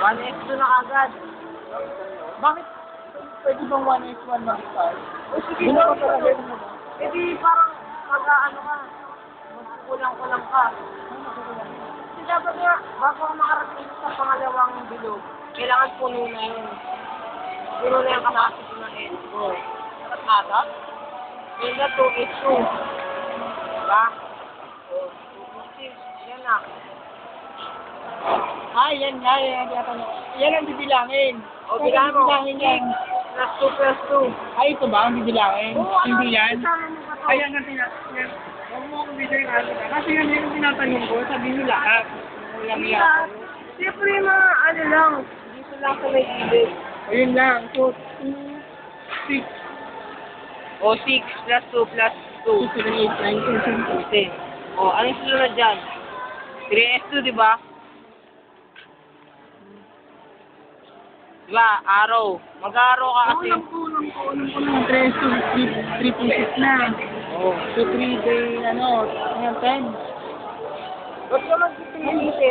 1x2 na agad. Bakit pwede bang 1x1 mag-start? O sige, Hindi na talaga yun mo ba? eh di parang mag-ano ka, magkukulang-kulang ka. Kasi dapat nga, bago ka makarating sa pangalawang bilog, kailangan puno na yun. Puno na yung capacity ng N2. Atat? Yun na 2x2. Diba? O, 2x2. Yan na. Yan nga, yan ang tinatanong. Yan ang bibilangin. O, bilangan mo. Bibilangin yan. Plus 2 plus 2. Ay, ito ba ang bibilangin? Hindi yan? Kasama mo ba to? Ayan ang tinatanong. Huwag mo akong bigay ka. Kasi yan yung tinatanong ko, sabi nyo lahat. Walang Hindi yan. ah. Siyempre mga ano lang, dito lang sa may gilid. Ayun lang. So, 2, 6, O, 6 plus 2 plus 2. 2, 7, 8, 9, 10. 10. O, anong sunod dyan? 3S2, di ba? Diba, arrow. Mag-arrow ka kasi. Kulang ko ng 3 to 3 pieces na. Oo. So 3 day, 10. Huwag ka mag-3 kasi